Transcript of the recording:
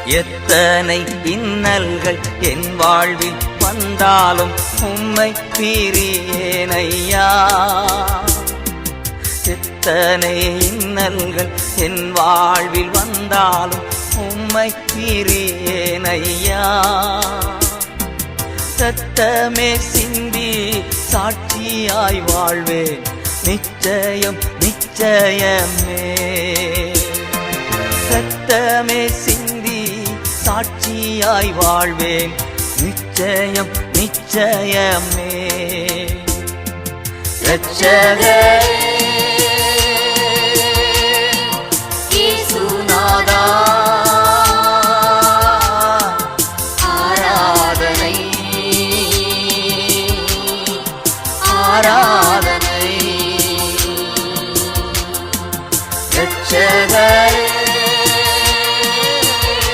எத்தனை இன்னல்கள் என் வாழ்வில் வந்தாலும் உம்மை பிரியேனையா. எத்தனை இன்னல்கள் என் வாழ்வில் வந்தாலும் உம்மை பிரியேனையா. ரத்தமே சிந்தி சாட்சியாய் வாழ்வேன் நிச்சயம் நிச்சயமே. ரத்தமே சிந்தி சாட்சியாய் வாழ்வேன் நிச்சயம் நிச்சயமே. இரட்சகரே